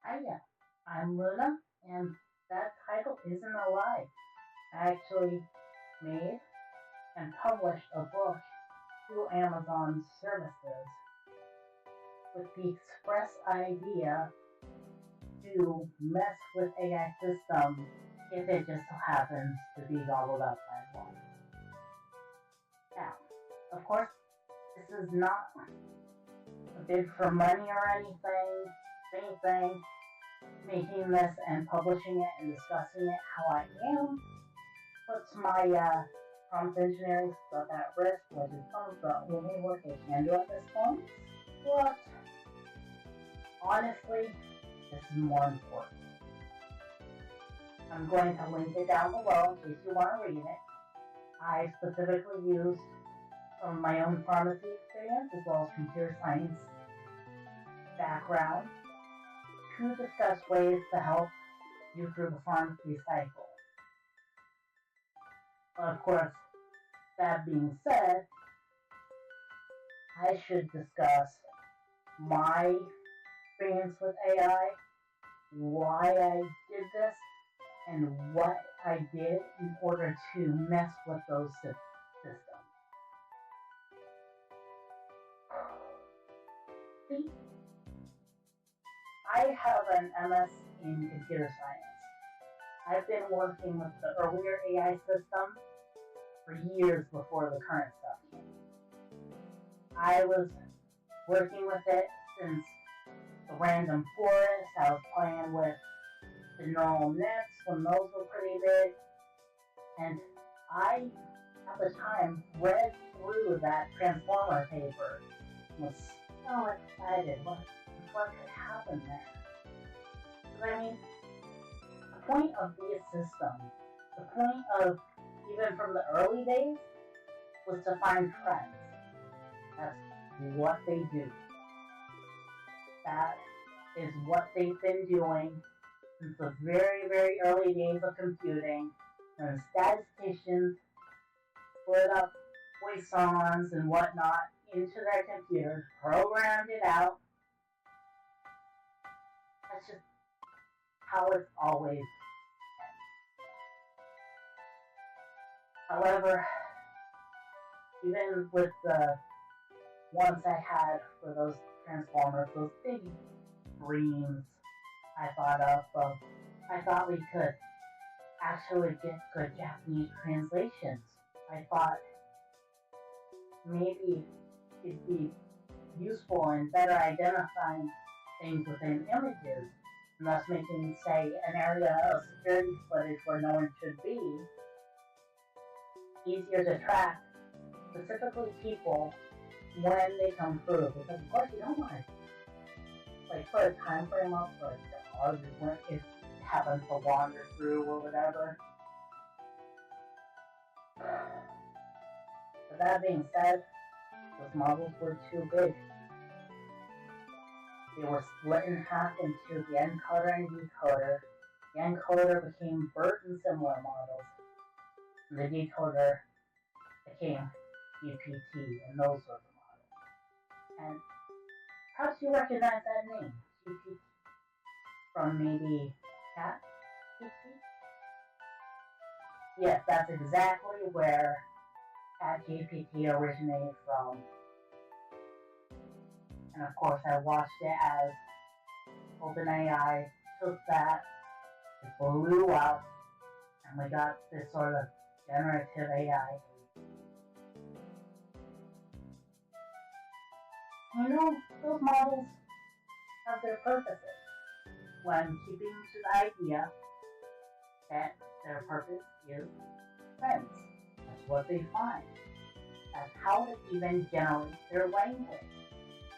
Hiya, I'm Luna, and that title isn't a lie. I actually made and published a book through Amazon services with the express idea to mess with AI systems if it just so happens to be gobbled up by one. Now, of course, this is not a bid for money or anything. Making this and publishing it and discussing it how I am puts my prompt engineering stuff at risk, which is some of the only work I can do at this point. But honestly, this is more important. I'm going to link it down below in case you want to read it. I specifically used some of my own pharmacy experience as well as computer science background to discuss ways to help you through the pharmacy cycle. But of course, that being said, I should discuss my experience with AI, why I did this, and what I did in order to mess with those systems. See, I have an MS in computer science. I've been working with the earlier AI system for years before the current stuff came. I was working with it since the random forest. I was playing with the neural nets when those were pretty big. And I, at the time, read through that Transformer paper and was so excited what could happen there. Because I mean, the point of these systems, the point of even from the early days, was to find friends. That's what they do. That is what they've been doing since the very, very early days of computing, when statisticians split up Poissons and whatnot into their computers, programmed it out. That's just how it's always been. However, even with the ones I had for those Transformers, those big dreams I thought we could actually get good Japanese translations. I thought maybe it'd be useful in better identifying things within images, and thus making, say, an area of security footage where no one should be easier to track, specifically people, when they come through. Because of course you don't want to put a time frame up for the dog when it happens to wander through or whatever. But that being said, those models were too big. They were split in half into the encoder and decoder. The encoder became BERT and similar models, and the decoder became GPT and those sorts of models. And perhaps you recognize that name, GPT, from maybe Cat GPT? Yes, that's exactly where ChatGPT originated from. And of course, I watched it as OpenAI took that, it blew up, and we got this sort of generative AI. You know, those models have their purposes when keeping to the idea that their purpose is friends. That's what they find. That's how they even generate their language.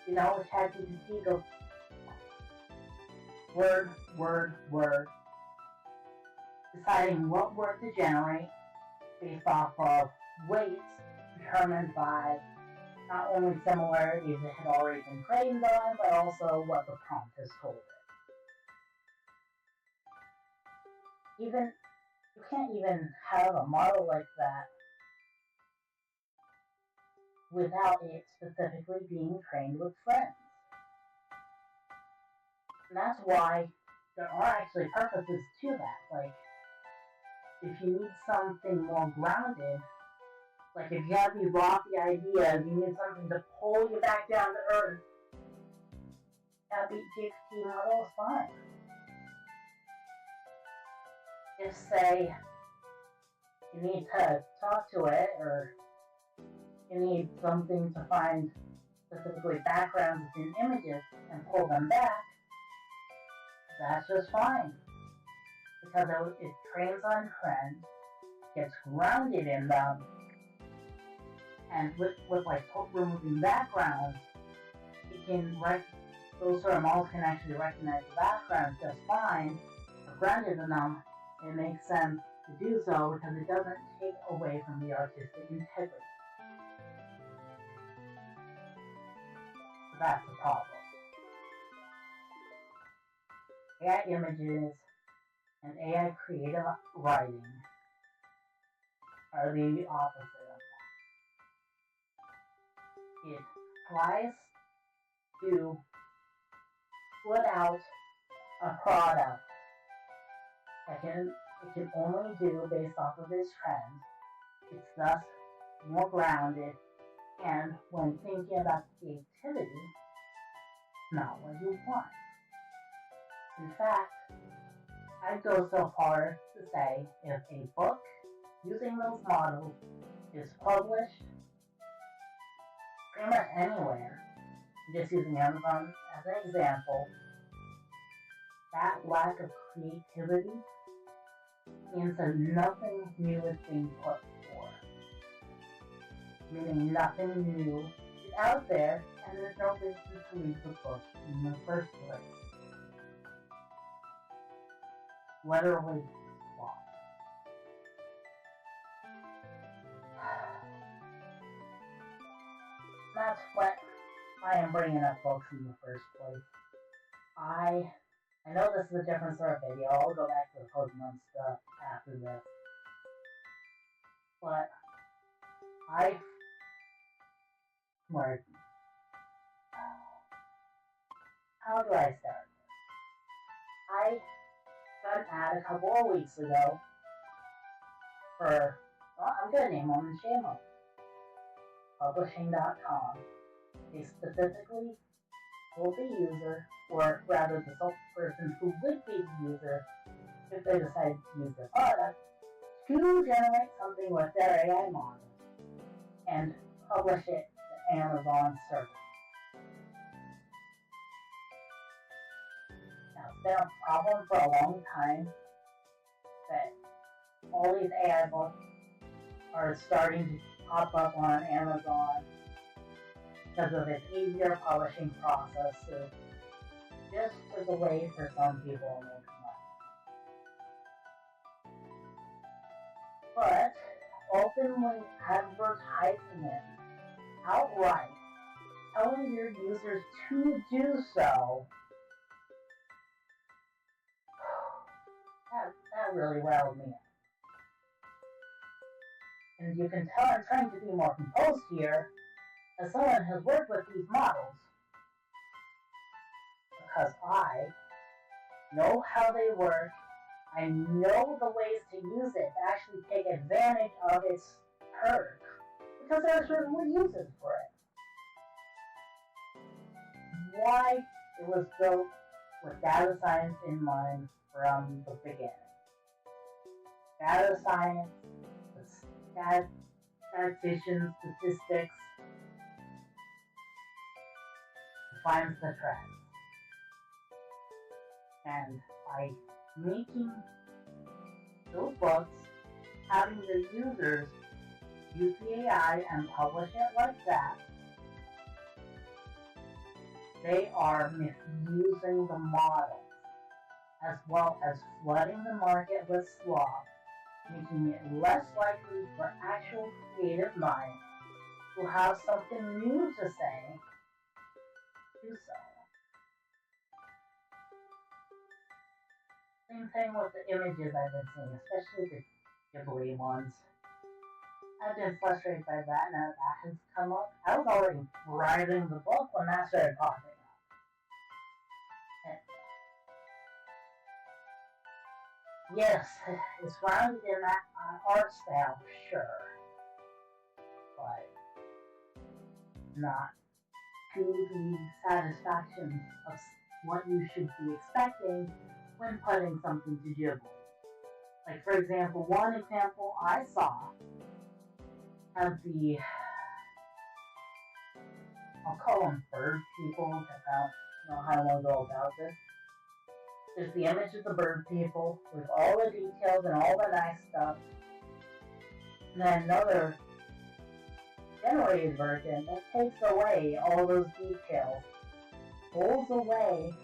You know, ChatGPT goes word, deciding what word to generate based off of weights determined by not only similarities it had already been trained on, but also what the prompt has told it. You can't even have a model like that without it specifically being trained with friends. And that's why there are actually purposes to that. Like, if you need something more grounded, like if you have these lofty ideas, you need something to pull you back down to earth, that GPT model is fine. If, say, you need to talk to it, or you need something to find specifically backgrounds within images and pull them back, that's just fine. Because it trains on trends, gets grounded in them, and with like removing backgrounds, it can those sort of models can actually recognize the background just fine. But grounded in them, it makes sense to do so because it doesn't take away from the artistic integrity. So that's the problem. AI images and AI creative writing are the opposite of that. It tries to put out a product that it can only do based off of its trends. It's thus more grounded, and when thinking about creativity, it's not what you want. In fact, I'd go so far to say if a book using those models is published pretty much anywhere, just using Amazon as an example, that lack of creativity means that nothing new is being put forth. Meaning nothing new is out there, and there's no reason to read the book in the first place. Literally flop. That's what I am bringing up books in the first place. I know this is a different sort of video. I'll go back to the Pokemon stuff after this. But how do I start this? I got an ad a couple of weeks ago for, I'm gonna name them and shame them. Publishing.com. They specifically told the user, or rather the person who would be the user, if they decide to use their product, to generate something with their AI model and publish it to Amazon server. Now, it's been a problem for a long time that all these AI books are starting to pop up on Amazon because of its easier publishing process, so just as a way for some people to make money. But openly advertising it outright, telling your users to do so, that really riled me up. And you can tell I'm trying to be more composed here, as someone who has worked with these models, because I know how they work, I know the ways to use it to actually take advantage of its perks, because there are certainly uses for it. Why it was built with data science in mind from the beginning. Data science, statistician, statistics, defines the trends. And by making those books, having the users use the AI and publish it like that, they are misusing the model, as well as flooding the market with slop, making it less likely for actual creative minds who have something new to say do so. Same thing with the images I've been seeing, especially the Ghibli ones. I've been frustrated by that now that has come up. I was already writing the book when that started popping up. Yes, it's grounded in that art style, sure, but not to the satisfaction of what you should be expecting when putting something to Ghibli. Like, for example, one example I saw of the, I'll call them bird people, because I don't know how I want to go about this. There's the image of the bird people with all the details and all the nice stuff. And then another generated version that takes away all those details, pulls away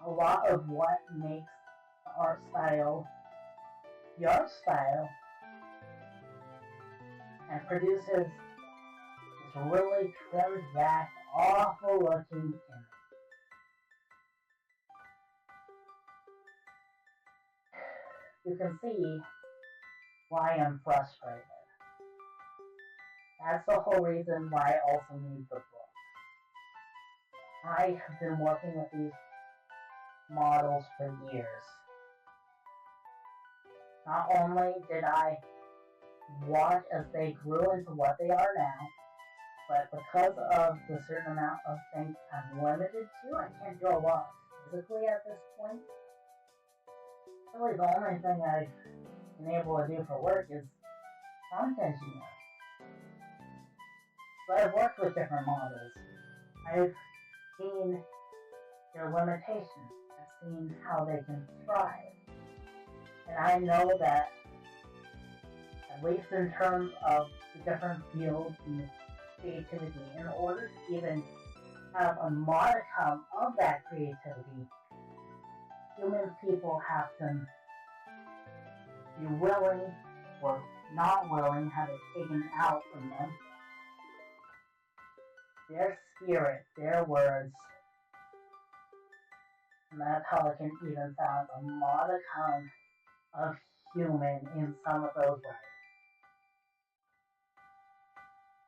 a lot of what makes the art style the art style, and produces this really trimmed back, awful looking image. You can see why I'm frustrated. That's the whole reason why I also need the book. I have been working with these models for years. Not only did I watch as they grew into what they are now, but because of the certain amount of things I'm limited to, I can't do a lot physically at this point. Really, the only thing I've been able to do for work is prompt engineering. But I've worked with different models. I've seen their limitations. I've seen how they can thrive. And I know that, at least in terms of the different fields and creativity, in order to even have a modicum of that creativity, human people have to be willing or not willing, have it taken out from them. Their spirit, their words, and that's how it can even sound a modicum of human in some of those writings.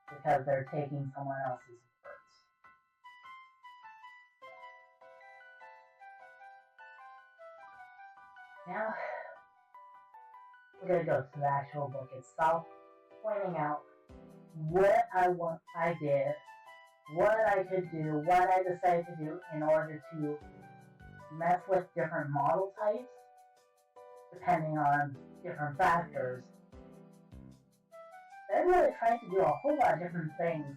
Because they're taking someone else's words. Now, we're going to go to the actual book itself, pointing out what I did, what I could do, what I decided to do in order to mess with different model types, depending on different factors. They really tried to do a whole lot of different things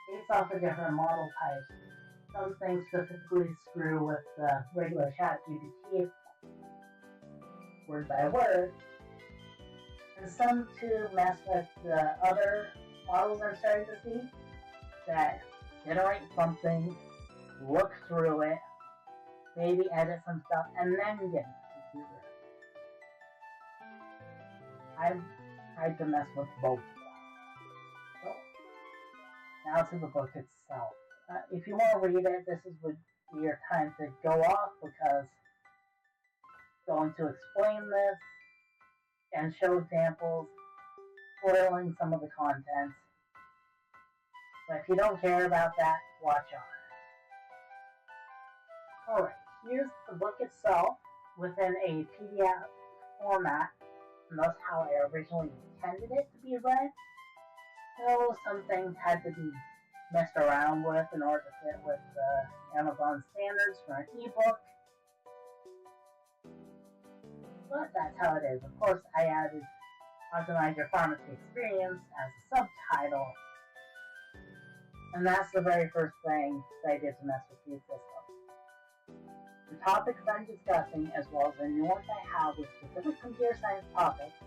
based off of different model types. Some things specifically screw with the regular ChatGPT word by word, and some to mess with the other models I'm starting to see that generate something, look through it, maybe edit some stuff, and then get it to the computer. I've tried to mess with both of them. So, now to the book itself. If you want to read it, this would be your time to go off, because I'm going to explain this and show examples, spoiling some of the contents. But if you don't care about that, watch on. Alright, here's the book itself within a PDF format, and that's how I originally intended it to be read. So some things had to be messed around with in order to fit with the Amazon standards for an ebook. But that's how it is. Of course, I added Optimize Your Pharmacy Experience as a subtitle. And that's the very first thing that I did to mess with these systems. The topics I'm discussing, as well as the nuance I have with specific computer science topics,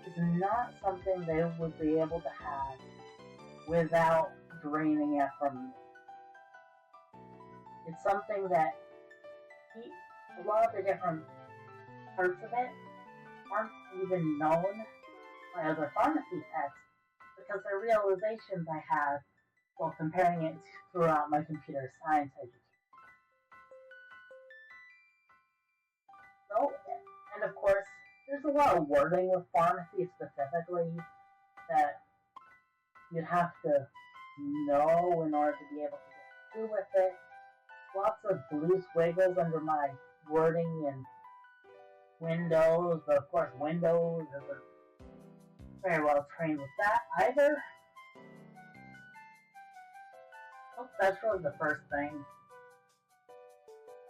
is not something they would be able to have without draining it from me. It's something that a lot of the different parts of it aren't even known by other pharmacy techs, because they're realizations I have while comparing it throughout my computer science education. So, and of course, there's a lot of wording with pharmacy specifically that you'd have to know in order to be able to get through with it. Lots of loose wiggles under my wording and Windows, but of course Windows isn't very well trained with that either. So that's really the first thing.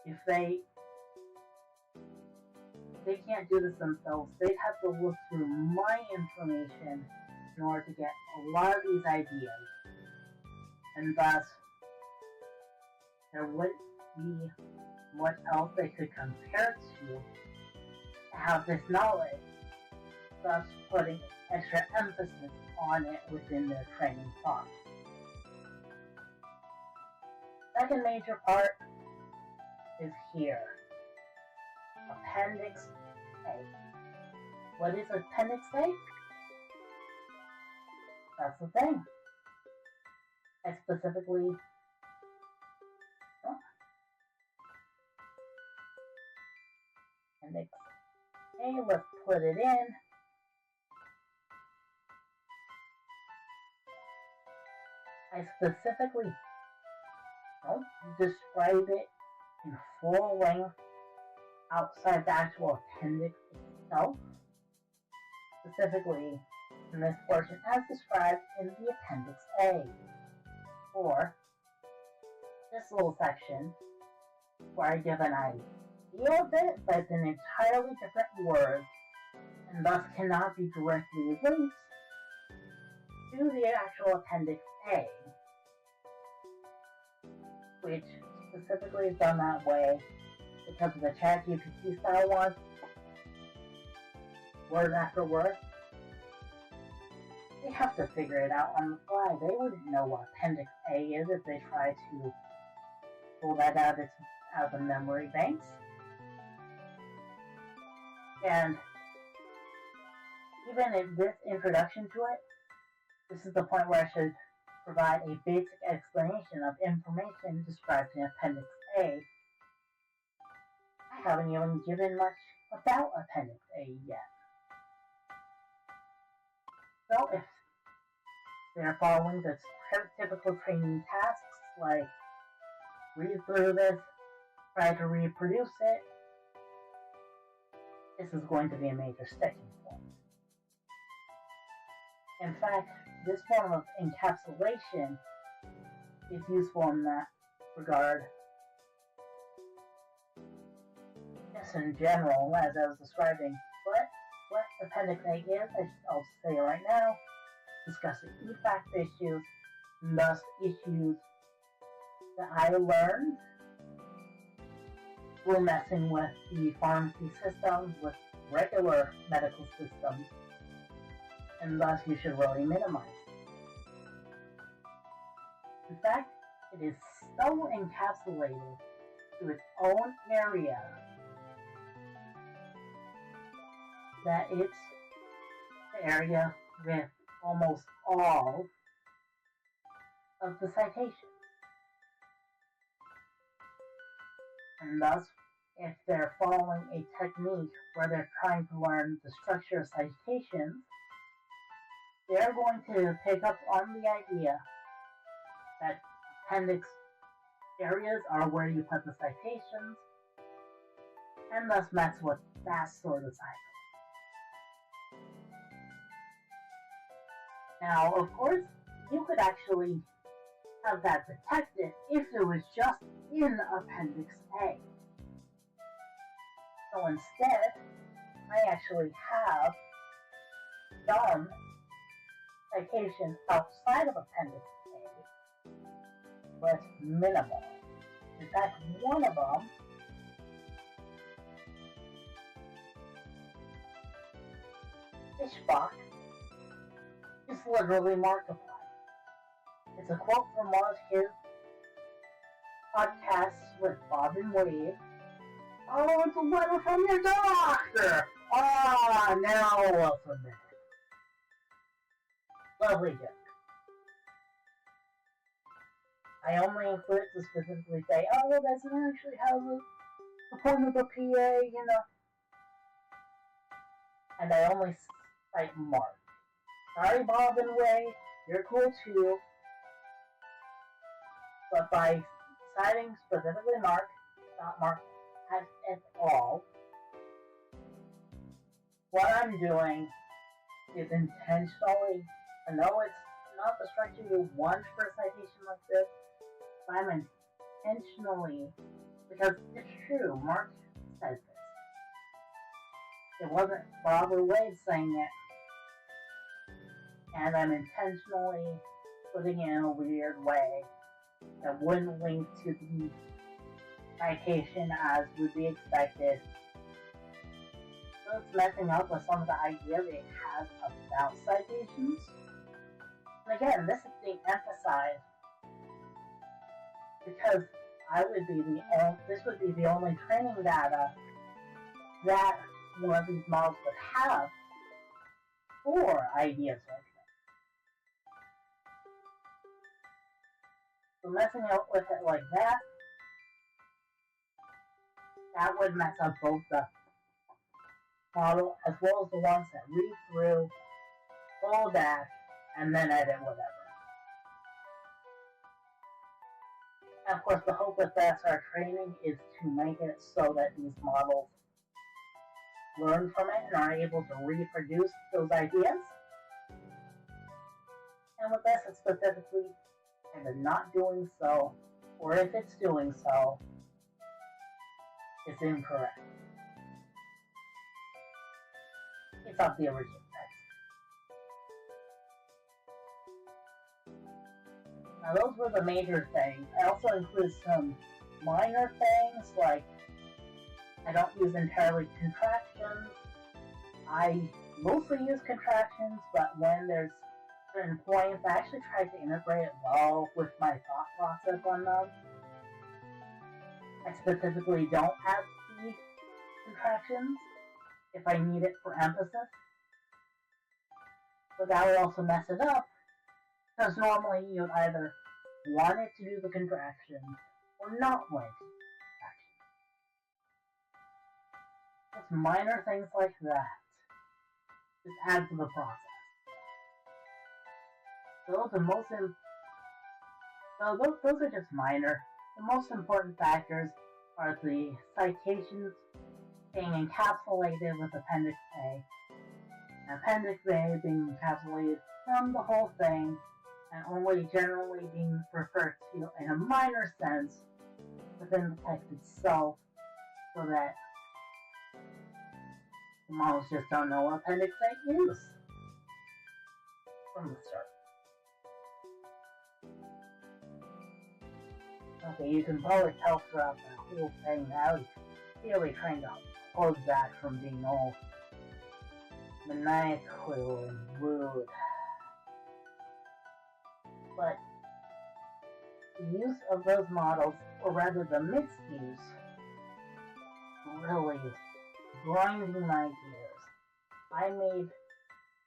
If they can't do this themselves, they'd have to look through my information in order to get a lot of these ideas. And thus, there wouldn't be much else they could compare to have this knowledge, thus putting extra emphasis on it within their training process. Second major part is here. Appendix A. What is Appendix A? That's the thing. I specifically Appendix A, let's put it in. I specifically don't describe it in full length outside the actual appendix itself, specifically in this portion as described in the Appendix A, or this little section where I give an idea of it, but it's in entirely different words, and thus cannot be directly linked to the actual Appendix A, which specifically is done that way because of the ChatGPT style one, word after word. They have to figure it out on the fly. They wouldn't know what Appendix A is if they tried to pull that out of the memory banks. And even in this introduction to it, this is the point where I should provide a basic explanation of information described in Appendix A. I haven't even given much about Appendix A yet. So if they're following the typical training tasks like read through this, try to reproduce it, this is going to be a major sticking point. In fact, this form of encapsulation is useful in that regard. Just in general, as I was describing what Appendix A is, I'll say it right now, discussing e-fact issues, and thus issues that I learned while messing with the pharmacy systems, with regular medical systems, and thus you should really minimize it. In fact, it is so encapsulated to its own area that it's the area with almost all of the citations. And thus, if they're following a technique where they're trying to learn the structure of citations, they're going to pick up on the idea that appendix areas are where you put the citations, and thus mess with that sort of cycle. Now, of course, you could actually have that detected if it was just in Appendix A. So instead, I actually have some citations outside of Appendix A, but minimal. In fact, one of them Fishbach is literally multiplied. It's a quote from one of his podcasts with Bob and Wade. Oh, it's a letter from your doctor! Ah, now we'll submit it. Lovely joke. I only include it to specifically say, oh, that doesn't actually have the point of the PA, you know. And I only cite Mark. Sorry, Bob and Wade, you're cool too. But by citing specifically Mark, not Mark at all, what I'm doing is intentionally, I know it's not the structure you want for a citation like this, but I'm intentionally, because it's true, Mark says this. It wasn't Barbara Wade saying it, and I'm intentionally putting it in a weird way that wouldn't link to the citation as would be expected. So it's messing up with some of the ideas it has about citations. And again, this is being emphasized because this would be the only training data that one of these models would have for ideas like that. So messing up with it like that would mess up both the model as well as the ones that read through, fall back, and then edit whatever. And of course, the hope with our training is to make it so that these models learn from it and are able to reproduce those ideas. And with this, it's specifically either not doing so, or if it's doing so, it's incorrect. It's not the original text. Now those were the major things. I also include some minor things like I don't use entirely contractions. I mostly use contractions, but when there's certain points, I actually try to integrate it well with my thought process on them. I specifically don't add the contractions if I need it for emphasis. But that would also mess it up, because normally you'd either want it to do the contraction or not want it to do the contraction. Just minor things like that just add to the process. Those are just minor. The most important factors are the citations being encapsulated with Appendix A, and Appendix A being encapsulated from the whole thing, and only generally being referred to in a minor sense within the text itself, so that the models just don't know what Appendix A is from the start. Okay, you can probably tell throughout the whole thing that I was really trying to hold back from being all maniacal and rude. But the use of those models, or rather the misuse, really is grinding my gears. I made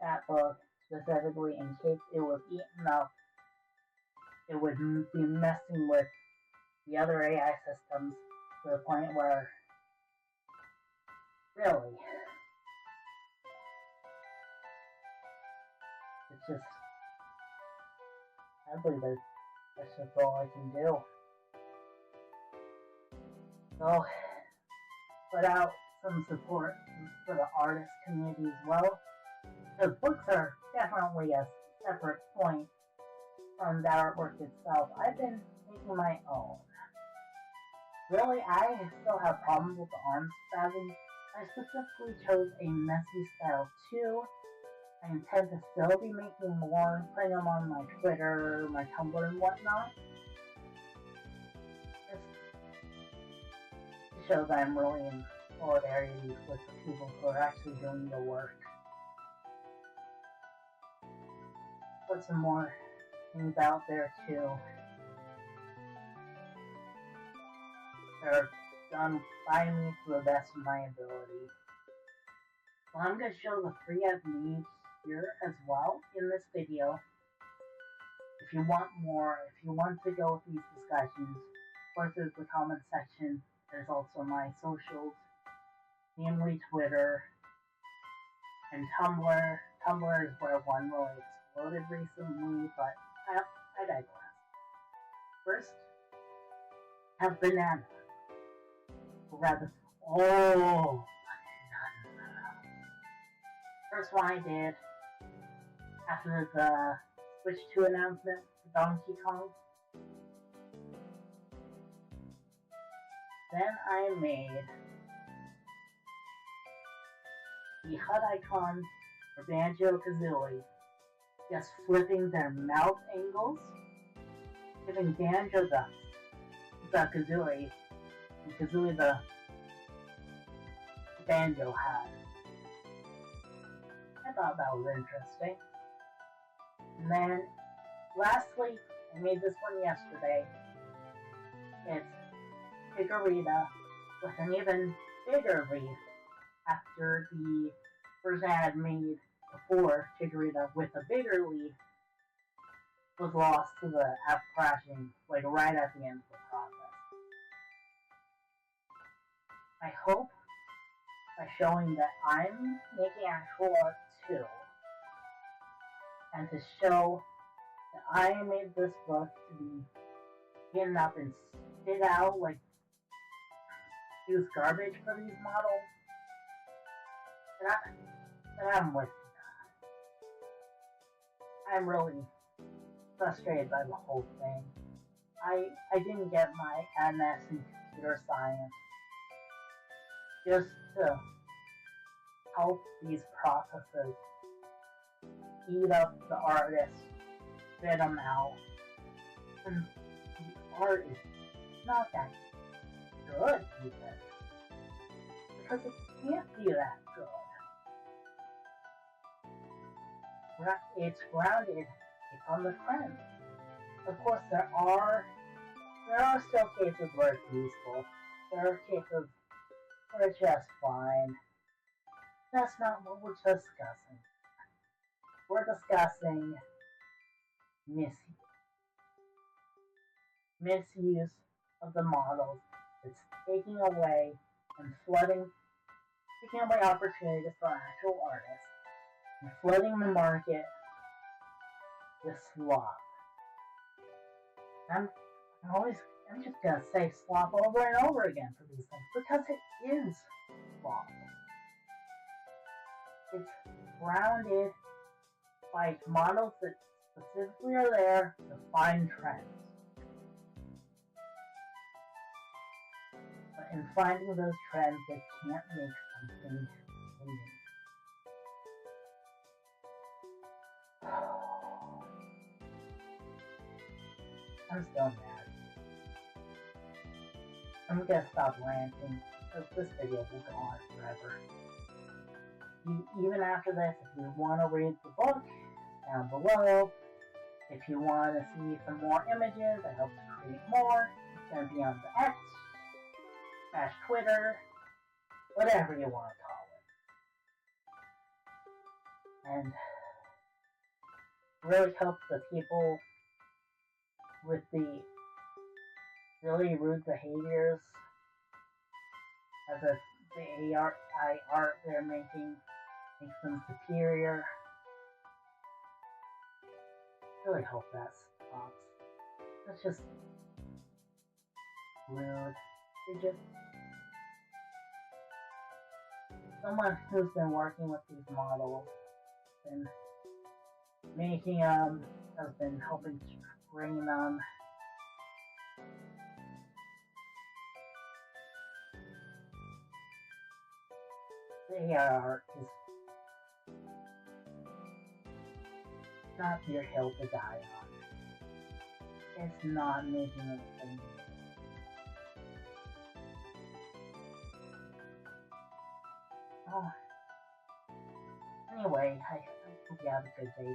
that book specifically in case it was eaten up. It would be messing with the other AI systems to the point where, really, it's just, I believe that's just all I can do. So, put out some support for the artist community as well, because books are definitely a separate point from the artwork itself. I've been making my own. Really, I still have problems with the arm spasms. I specifically chose a messy style too. I intend to still be making more, putting them on my Twitter, my Tumblr, and whatnot. Just to show that I'm really in solidarity with the people who are actually doing the work. Put some more things out there too. They're done by me to the best of my ability. So I'm going to show the 3 I've made here as well in this video. If you want more, if you want to go with these discussions, or through the comment section, there's also my socials, namely Twitter and Tumblr. Tumblr is where one really exploded recently, but I digress. First, have banana. Or rather, oh, banana. first one I did after the Switch 2 announcement for Donkey Kong. Then I made the HUD icon for Banjo-Kazooie, just flipping their mouth angles, giving Banjo the Kazooie, and Kazooie the Banjo hat. I thought that was interesting. And then, lastly, I made this one yesterday. It's Chikorita with an even bigger leaf after the version I had made before, Chikorita with a bigger leaf was lost to the app crashing, like right at the end of the process. I hope by showing that I'm making actual art too, and to show that I made this book to be hidden up and spit out, like use garbage for these models, and I'm with you. I'm really frustrated by the whole thing. I didn't get my MS in computer science just to help these processes eat up the artists, spit them out, and the art is not that good even, because it can't be that good. It's grounded on the trend. Of course, there are still cases where it's useful. There are cases where it's just fine. That's not what we're discussing. We're discussing misuse of the models. It's taking away opportunities for actual artists and flooding the market with slop. I'm just gonna say slop over and over again for these things because it is slop. It's grounded by models that specifically are there to find trends. But in finding those trends, they can't make something unique. I'm still mad. I'm gonna stop ranting, because this video will go on forever. Even after this, if you want to read the book, down below. If you want to see some more images, I hope to create more. It's going to be on the X, / Twitter, whatever you want to call it. And really hope the people with the really rude behaviors of the AI art they're making makes them superior. Really hope that stops. That's just rude. Someone who's been working with these models, been making them, has been helping to train them. The AI art is not your hill to die on. It's not making anything. Oh. Anyway, I hope you have a good day.